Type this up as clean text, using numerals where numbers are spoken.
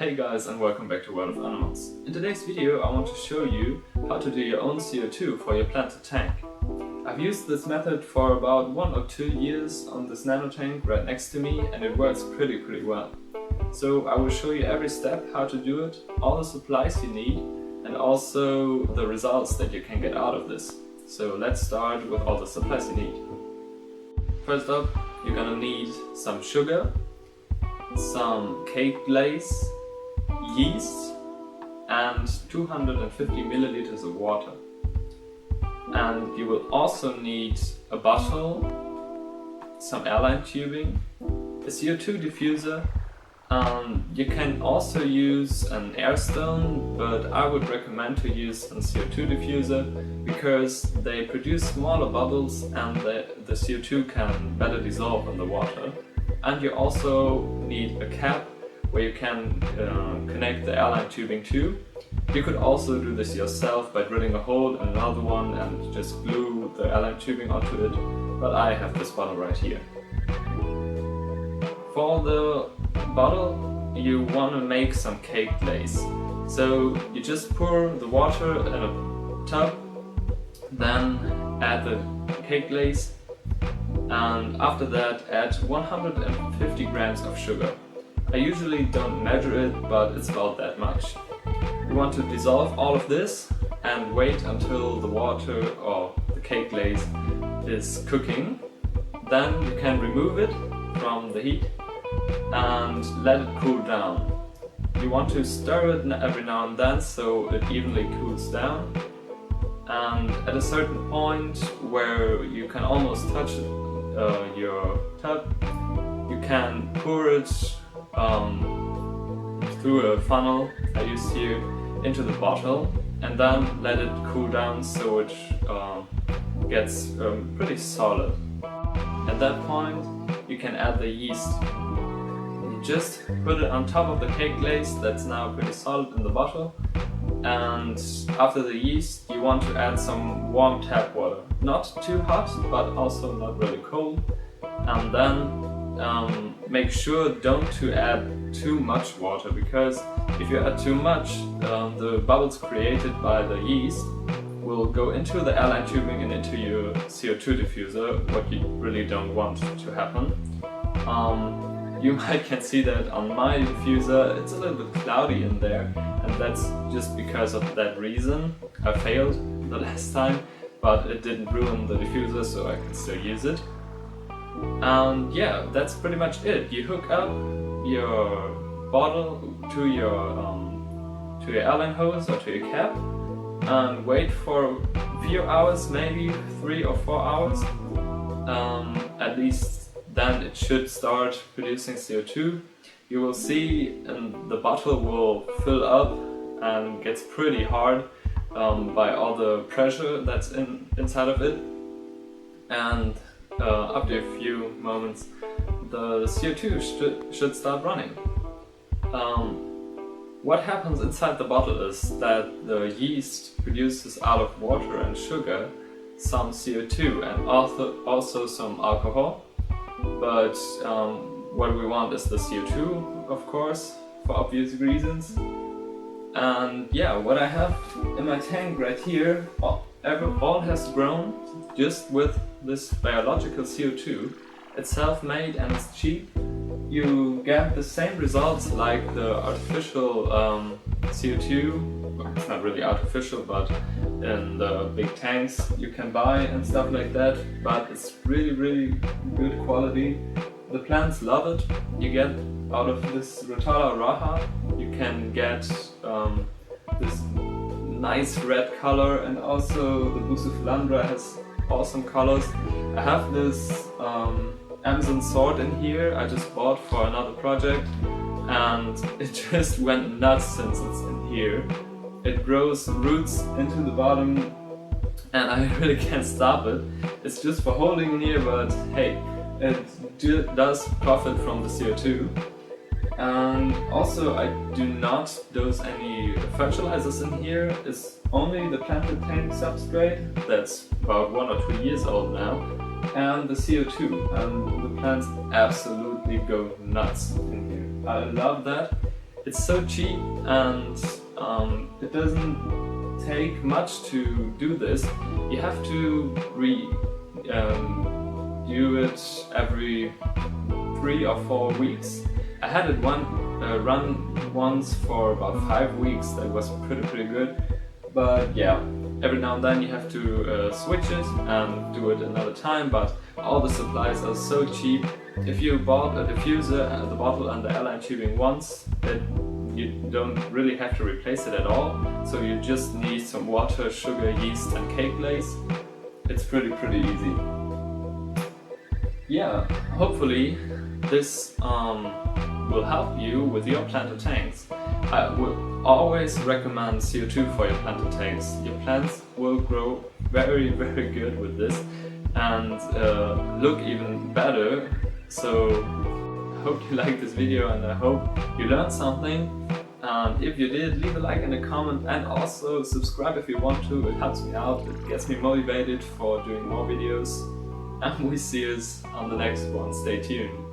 Hey guys, and welcome back to World of Animals. In today's video I want to show you how to do your own CO2 for your planted tank. I've used this method for about 1 or 2 years on this nano tank right next to me, and it works pretty well. So I will show you every step how to do it, all the supplies you need, and also the results that you can get out of this. So let's start with all the supplies you need. First up, you're gonna need some sugar, some cake glaze, yeast and 250 milliliters of water. And you will also need a bottle, some airline tubing, a CO2 diffuser. You can also use an air stone, but I would recommend to use a CO2 diffuser because they produce smaller bubbles and the CO2 can better dissolve in the water. And you also need a cap where you can connect the airline tubing to. You could also do this yourself by drilling a hole in another one and just glue the airline tubing onto it, but I have this bottle right here. For the bottle, you want to make some cake glaze. So you just pour the water in a tub, then add the cake glaze, and after that add 150 grams of sugar. I usually don't measure it, but it's about that much. You want to dissolve all of this and wait until the water or the cake glaze is cooking. Then you can remove it from the heat and let it cool down. You want to stir it every now and then so it evenly cools down. And at a certain point where you can almost touch your tub, you can pour it through a funnel I use here into the bottle and then let it cool down so it gets pretty solid. At that point you can add the yeast. You just put it on top of the cake glaze that's now pretty solid in the bottle, and after the yeast you want to add some warm tap water. Not too hot but also not really cold, and then make sure don't to add too much water, because if you add too much, the bubbles created by the yeast will go into the airline tubing and into your CO2 diffuser, what you really don't want to happen. You can see that on my diffuser it's a little bit cloudy in there, and that's just because of that reason. I failed the last time, but it didn't ruin the diffuser, so I can still use it. And yeah, that's pretty much it. You hook up your bottle to your airline hose or to your cap and wait for a few hours, maybe 3 or 4 hours. At least then it should start producing CO2. You will see the bottle will fill up and gets pretty hard by all the pressure that's inside of it. And after a few moments the CO2 should start running. What happens inside the bottle is that the yeast produces out of water and sugar some CO2 and also some alcohol, but what we want is the CO2, of course, for obvious reasons. And yeah, what I have in my tank right here all has grown just with this biological CO2. It's self-made and it's cheap. You get the same results like the artificial CO2. Well, it's not really artificial, but in the big tanks you can buy and stuff like that, but it's really good quality. The plants love it. You get out of this Rotala raha, you can get this nice red color, and also the Bucephalandra has awesome colors. I have this Amazon sword in here I just bought for another project, and it just went nuts since it's in here. It grows roots into the bottom and I really can't stop it. It's just for holding in here, but hey, it does profit from the CO2. And also I do not dose any fertilizers in here. It's only the planted tank substrate that's about 1 or 2 years old now, and the CO2, and the plants absolutely go nuts in here. I love that. It's so cheap, and it doesn't take much to do this. You have to do it every 3 or 4 weeks. I had it run once for about 5 weeks. That was pretty good. But yeah, every now and then you have to switch it and do it another time. But all the supplies are so cheap. If you bought a diffuser, the bottle and the airline tubing once, you don't really have to replace it at all. So you just need some water, sugar, yeast and cake glaze. It's pretty easy. Yeah, hopefully this will help you with your planter tanks. I will always recommend CO2 for your planter tanks. Your plants will grow very good with this and look even better. So I hope you liked this video and I hope you learned something. And if you did, leave a like and a comment, and also subscribe if you want to. It helps me out, it gets me motivated for doing more videos. And we see us on the next one. Stay tuned.